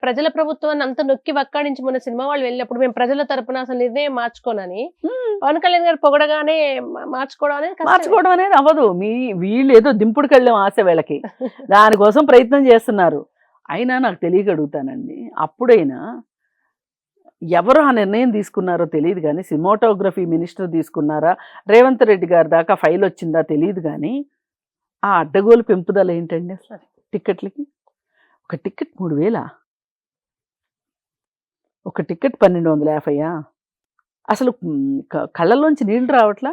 ప్రజల ప్రభుత్వాన్ని అంత నొక్కి వక్కాడించి మొన్న సినిమా వాళ్ళు వెళ్ళినప్పుడు మేము ప్రజల తరపున అసలు నిర్ణయం మార్చుకోనని పవన్ కళ్యాణ్ గారు పొగడగానే మార్చుకోవడం అనేది కష్టమే. మార్చుకోవడం అనేది అవ్వదు. వీళ్ళు ఏదో దింపుడు కళ్ళం ఆశ వీళ్ళకి, దానికోసం ప్రయత్నం చేస్తున్నారు. అయినా నాకు తెలియక అడుగుతానండి, అప్పుడైనా ఎవరు ఆ నిర్ణయం తీసుకున్నారో తెలియదు కానీ, సినిమాటోగ్రఫీ మినిస్టర్ తీసుకున్నారా, రేవంత్ రెడ్డి గారి దాకా ఫైల్ వచ్చిందా తెలియదు కానీ, ఆ అడ్డగోలు పెంపుదల ఏంటండి అసలు టిక్కెట్లకి? ఒక టికెట్ 3000, ఒక టికెట్ 1250. అసలు కళ్ళలోంచి నీళ్లు రావట్లా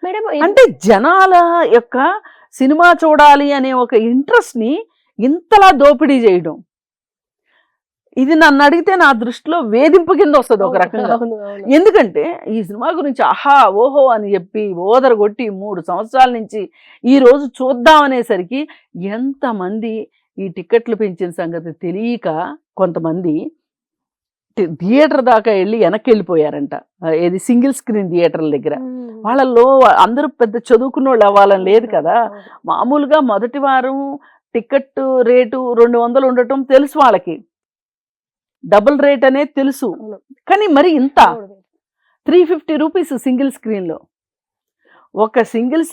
మేడం. అంటే జనాల యొక్క సినిమా చూడాలి అనే ఒక ఇంట్రెస్ట్ని ఇంతలా దోపిడీ చేయడం, ఇది నన్ను అడిగితే నా దృష్టిలో వేధింపు కింద వస్తుంది ఒక రకంగా. ఎందుకంటే ఈ సినిమా గురించి ఆహా ఓహో అని చెప్పి ఓదరగొట్టి 3 సంవత్సరాల నుంచి ఈ రోజు చూద్దాం అనేసరికి ఎంతమంది ఈ టికెట్లు పెంచిన సంగతి తెలియక కొంతమంది థియేటర్ దాకా వెళ్ళి వెనక్కి వెళ్ళిపోయారంట. ఏది సింగిల్ స్క్రీన్ థియేటర్ల దగ్గర. వాళ్ళల్లో అందరూ పెద్ద చదువుకున్న వాళ్ళు అవ్వాలని లేదు కదా. మామూలుగా మొదటి వారం టికెట్ రేటు 200 ఉండటం తెలుసు వాళ్ళకి, డబుల్ రేట్ అనేది తెలుసు. కానీ మరి ఇంత 350 రూపీస్ సింగిల్ స్క్రీన్లో, ఒక సింగిల్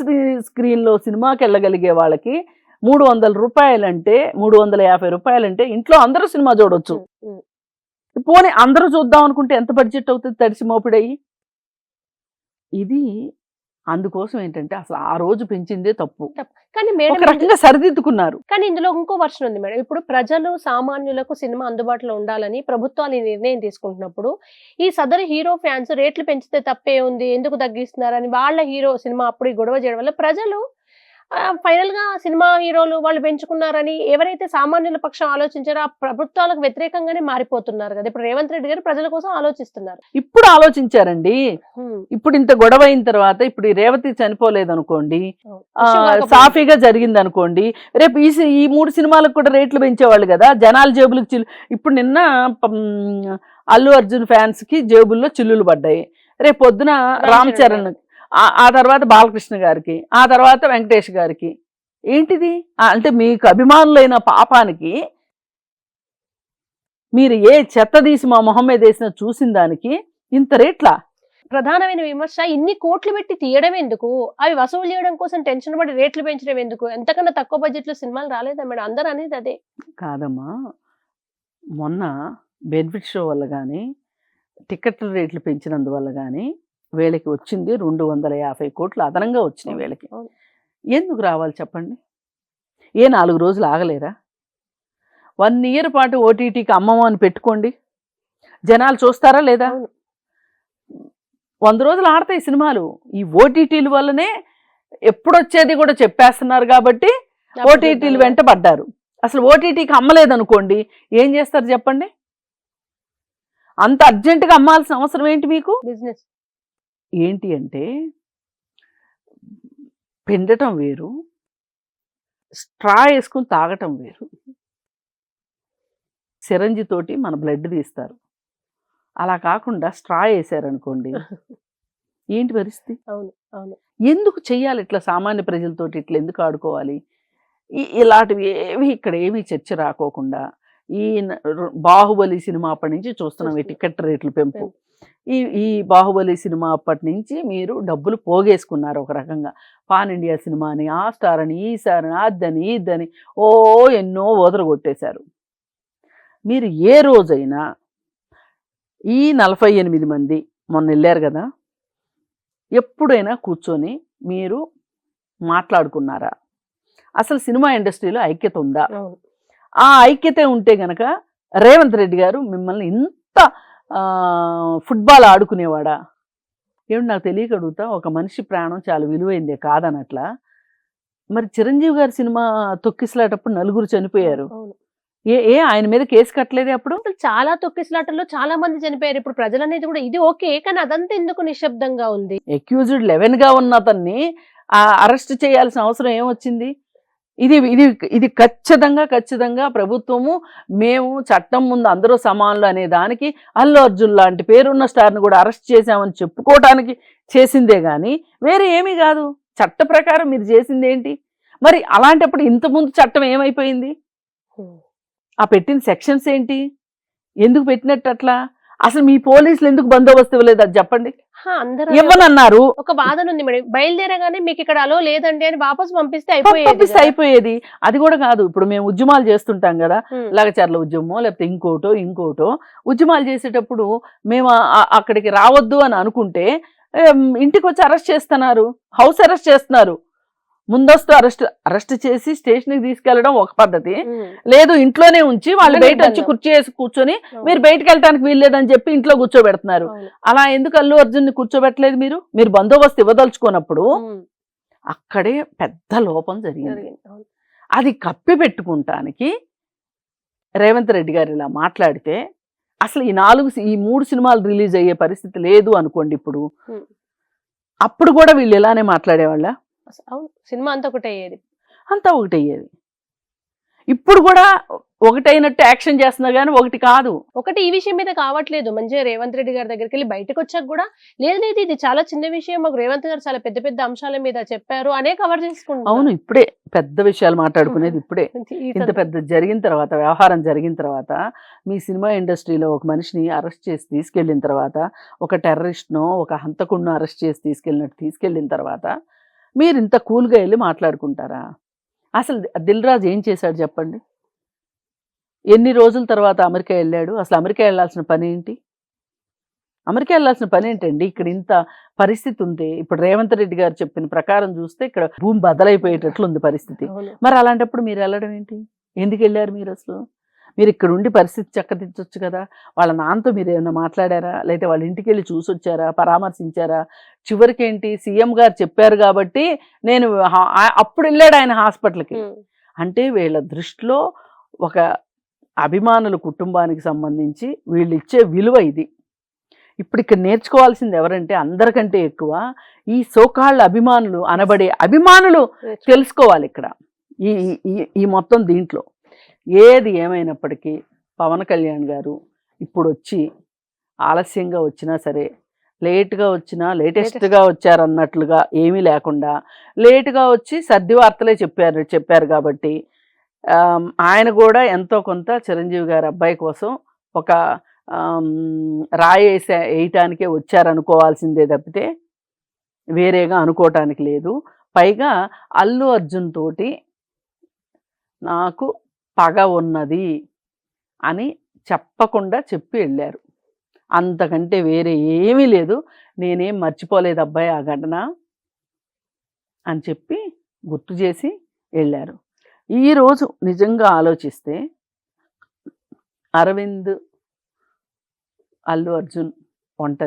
స్క్రీన్లో సినిమాకి వెళ్ళగలిగే వాళ్ళకి 300 రూపాయలంటే 350 రూపాయలంటే ఇంట్లో అందరూ సినిమా చూడొచ్చు. పోనీ అందరూ చూద్దాం అనుకుంటే ఎంత బడ్జెట్ అవుతుంది తడిసి మోపిడయ్యి? ఇది అందుకోసం ఏంటంటే అసలు ఆ రోజు పెంచిందే తప్పు. కానీ ఒక రకంగా సరిదిద్దుకున్నారు. కానీ ఇందులో ఇంకో వర్షన్ ఉంది మేడం. ఇప్పుడు ప్రజలు సామాన్యులకు సినిమా అందుబాటులో ఉండాలని ప్రభుత్వాలు ఈ నిర్ణయం తీసుకుంటున్నప్పుడు ఈ సదరు హీరో ఫ్యాన్స్ రేట్లు పెంచితే తప్పే ఉంది, ఎందుకు తగ్గిస్తున్నారని వాళ్ళ హీరో సినిమా అప్పుడు ఈ గొడవ చేయడం వల్ల ప్రజలు ఫైనల్ గా సినిమా హీరోలు వాళ్ళు పెంచుకున్నారని ఎవరైతే సామాన్యుల పక్షం ఆలోచించారో ఆ ప్రభుత్వాలకు వ్యతిరేకంగానే మారిపోతున్నారు కదా. ఇప్పుడు రేవంత్ రెడ్డి గారు ప్రజల కోసం ఆలోచిస్తున్నారు. ఇప్పుడు ఆలోచించారండి. ఇప్పుడు ఇంత గొడవ అయిన తర్వాత ఇప్పుడు ఈ రేవతి చనిపోలేదు అనుకోండి, సాఫీగా జరిగింది అనుకోండి, రేపు ఈ 3 సినిమాలకు కూడా రేట్లు పెంచేవాళ్ళు కదా, జనాల జేబులకు ఇప్పుడు నిన్న అల్లు అర్జున్ ఫ్యాన్స్ కి జేబుల్లో చిల్లులు పడ్డాయి, రేపు పొద్దున రామ్ చరణ్, ఆ తర్వాత బాలకృష్ణ గారికి, ఆ తర్వాత వెంకటేష్ గారికి. ఏంటిది అంటే మీకు అభిమానులైన పాపానికి మీరు ఏ చెత్త తీసి మా మొహం మీద వేసిన చూసిన దానికి ఇంత రేట్లా? ప్రధానమైన విమర్శ ఇన్ని కోట్లు పెట్టి తీయడం ఎందుకు, అవి వసూలు చేయడం కోసం టెన్షన్ పడి రేట్లు పెంచడం ఎందుకు, ఎంతకన్నా తక్కువ బడ్జెట్ లో సినిమాలు రాలేదా మేడం? అందరూ అనేది అదే కాదమ్మా. మొన్న బెనిఫిట్ షో వల్ల కానీ టికెట్ల రేట్లు పెంచినందువల్ల కానీ వీళ్ళకి వచ్చింది 250 కోట్లు అదనంగా వచ్చినాయి వీళ్ళకి. ఎందుకు రావాలి చెప్పండి? ఏ 4 రోజులు ఆగలేరా? 1 ఇయర్ పాటు ఓటీటీకి అమ్మమని పెట్టుకోండి, జనాలు చూస్తారా లేదా? 100 రోజులు ఆడతాయి సినిమాలు. ఈ ఓటీటీల వల్లనే ఎప్పుడొచ్చేది కూడా చెప్పేస్తున్నారు కాబట్టి ఓటీటీలు వెంట పడ్డారు. అసలు ఓటీటీకి అమ్మలేదనుకోండి ఏం చేస్తారు చెప్పండి? అంత అర్జెంటుగా అమ్మాల్సిన అవసరం ఏంటి మీకు? బిజినెస్ ఏంటి అంటే పెండటం వేరు, స్ట్రా వేసుకుని తాగటం వేరు. సిరంజి తోటి మన బ్లడ్ తీస్తారు, అలా కాకుండా స్ట్రా వేసారనుకోండి ఏంటి పరిస్థితి? అవును అవును. ఎందుకు చెయ్యాలి ఇట్లా? సామాన్య ప్రజలతోటి ఇట్లా ఎందుకు ఆడుకోవాలి? ఇలాంటివి ఏవి ఇక్కడ ఏమీ చర్చ రాకోకుండా ఈ బాహుబలి సినిమా అప్పటి నుంచి చూస్తున్నాం ఈ టికెట్ రేట్లు పెంపు. ఈ బాహుబలి సినిమా అప్పటి నుంచి మీరు డబ్బులు పోగేసుకున్నారు ఒక రకంగా. పాన్ ఇండియా సినిమా అని, ఆ స్టార్ అని, ఈ స్టార్ అని, అద్దని ఇద్దని ఎన్నో ఓదరగొట్టేశారు. మీరు ఏ రోజైనా ఈ 48 మంది మొన్న వెళ్ళారు కదా, ఎప్పుడైనా కూర్చొని మీరు మాట్లాడుకున్నారా? అసలు సినిమా ఇండస్ట్రీలో ఐక్యత ఉందా? ఆ ఐక్యత ఉంటే గనక రేవంత్ రెడ్డి గారు మిమ్మల్ని ఇంత ఫుట్బాల్ ఆడుకునేవాడా? ఏమిటి నాకు తెలియక అడుగుతా. ఒక మనిషి ప్రాణం చాలా విలువైందే కాదనట్లా. మరి చిరంజీవి గారి సినిమా తొక్కిసలాటప్పుడు 4 చనిపోయారు. ఆయన మీద కేసు కట్టలేదే అప్పుడు? చాలా తొక్కిసలాటల్లో చాలా మంది చనిపోయారు. ఇప్పుడు ప్రజలు అనేది కూడా ఇది ఓకే, కానీ అదంతా ఎందుకు నిశ్శబ్దంగా ఉంది? అక్యూజ్డ్ 11గా ఉన్న అతన్ని అరెస్ట్ చేయాల్సిన అవసరం ఏమొచ్చింది? ఇది ఖచ్చితంగా ప్రభుత్వము మేము చట్టం ముందు అందరూ సమానులు అనే దానికి అల్లు అర్జున్ లాంటి పేరున్న స్టార్ని కూడా అరెస్ట్ చేశామని చెప్పుకోవటానికి చేసిందే కానీ వేరే ఏమీ కాదు. చట్ట ప్రకారం మీరు చేసింది ఏంటి? మరి అలాంటప్పుడు ఇంతకుముందు చట్టం ఏమైపోయింది? ఆ పెట్టిన సెక్షన్స్ ఏంటి? ఎందుకు పెట్టినట్టు అట్లా? అసలు మీ పోలీసులు ఎందుకు బందోబస్తు ఇవ్వలేదు అది చెప్పండి. అందరూ ఇవ్వనన్నారు, ఒక వాదన ఉంది మేడం. బయలుదేరగానే మీకు ఇక్కడ అలో లేదండి అని వాపస్ పంపిస్తే పంపిస్తే అయిపోయేది. అయిపోయేది. అది కూడా కాదు, ఇప్పుడు మేము ఉద్యమాలు చేస్తుంటాం కదా, ఉమ్, లగచర్ల ఉద్యమమో లేకపోతే ఇంకోటో ఉద్యమాలు చేసేటప్పుడు మేము అక్కడికి రావద్దు అని అనుకుంటే ఇంటికి వచ్చి అరెస్ట్ చేస్తున్నారు, హౌస్ అరెస్ట్ చేస్తున్నారు. ముందస్తు అరెస్ట్ చేసి స్టేషన్కి తీసుకెళ్లడం ఒక పద్ధతి, ఉమ్, లేదు ఇంట్లోనే ఉంచి వాళ్ళు ఉండని బయట వచ్చి ఇబ్బంది. కుర్చీ వేసి కూర్చొని అవును, మీరు బయటకు వెళ్ళడానికి వీల్లేదని చెప్పి ఇంట్లో కూర్చోబెడుతున్నారు. అవును. అలా ఎందుకు అల్లు అర్జున్ని కూర్చోబెట్టలేదు? మీరు బందోబస్తు ఇవ్వదలుచుకున్నప్పుడు ఉమ్, అక్కడే పెద్ద లోపం జరిగింది. జరిగింది. అవును. అది కప్పి పెట్టుకుంటానికి రేవంత్ రెడ్డి గారు ఇలా మాట్లాడితే అసలు ఈ 3 సినిమాలు రిలీజ్ అయ్యే పరిస్థితి లేదు అనుకోండి. ఇప్పుడు ఉమ్. అప్పుడు కూడా వీళ్ళు ఇలానే మాట్లాడేవాళ్ళ? అవును, సినిమా అంతా ఒకటే అయ్యేది. అంతా ఒకటయ్యేది. ఇప్పుడు కూడా ఒకటైనట్టు యాక్షన్ చేస్తున్నారు కానీ ఒకటి కాదు. ఒకటి ఈ విషయం మీద కావట్లేదు. మంచిగా రేవంత్ రెడ్డి గారి దగ్గరికి వెళ్ళి బయటకు వచ్చాక కూడా లేదు లేదు ఇది చాలా చిన్న విషయం, మాకు రేవంత్ గారు చాలా పెద్ద పెద్ద అంశాల మీద చెప్పారు అనే కవర్ చేసుకుంటున్నారు. అవును, ఇప్పుడే పెద్ద విషయాలు మాట్లాడుకునేది ఇప్పుడే. ఈ ఇంత పెద్ద జరిగిన తర్వాత, వ్యవహారం జరిగిన తర్వాత, మీ సినిమా ఇండస్ట్రీలో ఒక మనిషిని అరెస్ట్ చేసి తీసుకెళ్ళిన తర్వాత, ఒక టెర్రరిస్ట్నో ఒక హంతకుడినో అరెస్ట్ చేసి తీసుకెళ్ళిన తర్వాత మీరు ఇంత కూల్గా వెళ్ళి మాట్లాడుకుంటారా? అసలు దిల్ రాజు ఏం చేశాడు చెప్పండి? ఎన్ని రోజుల తర్వాత అమెరికా వెళ్ళాడు? అసలు అమెరికా వెళ్ళాల్సిన పని ఏంటి? అమెరికా వెళ్ళాల్సిన పని ఏంటండి? ఇక్కడ ఇంత పరిస్థితి ఉంది. ఇప్పుడు రేవంత్ రెడ్డి గారు చెప్పిన ప్రకారం చూస్తే ఇక్కడ భూమి బదలైపోయేటట్లుంది పరిస్థితి. అవును. మరి అలాంటప్పుడు మీరు వెళ్ళడం ఏంటి? ఎందుకు వెళ్ళారు మీరు? అసలు మీరు ఇక్కడ ఉండి పరిస్థితి చక్కదిద్దొచ్చు కదా. వాళ్ళ నాన్నతో మీరు ఏమైనా మాట్లాడారా? లేకపోతే వాళ్ళ ఇంటికి వెళ్ళి చూసొచ్చారా, పరామర్శించారా? చివరికి ఏంటి, సీఎం గారు చెప్పారు కాబట్టి నేను అప్పుడు వెళ్ళాడు ఆయన హాస్పిటల్కి. ఉమ్, అంటే వీళ్ళ దృష్టిలో ఒక అభిమానుల కుటుంబానికి సంబంధించి వీళ్ళు ఇచ్చే విలువ ఇది. ఇప్పుడు ఇక్కడ నేర్చుకోవాల్సింది ఎవరంటే, అందరికంటే ఎక్కువ ఈ సోకాళ్ళ అభిమానులు అనబడే అభిమానులు తెలుసుకోవాలి ఇక్కడ. ఈ ఈ మొత్తం దీంట్లో ఏది ఏమైనప్పటికీ పవన్ కళ్యాణ్ గారు ఇప్పుడు వచ్చి ఆలస్యంగా వచ్చినా సరే, లేట్గా వచ్చినా లేటెస్ట్గా వచ్చారన్నట్లుగా ఏమీ లేకుండా లేటుగా వచ్చి సర్ది వార్తలే చెప్పారు కాబట్టి ఆయన కూడా ఎంతో కొంత చిరంజీవి గారి అబ్బాయి కోసం ఒక వేయటానికే వచ్చారనుకోవాల్సిందే తప్పితే వేరేగా అనుకోవటానికి లేదు. పైగా అల్లు అర్జున్ తోటి నాకు పగ ఉన్నది అని చెప్పకుండా చెప్పి వెళ్ళారు. అంతకంటే వేరే ఏమీ లేదు. నేనేం మర్చిపోలేదు అబ్బాయి ఆ ఘటన అని చెప్పి గుర్తు చేసి వెళ్ళారు. ఈరోజు నిజంగా ఆలోచిస్తే అరవింద్, అల్లు అర్జున్ ఒంటరి,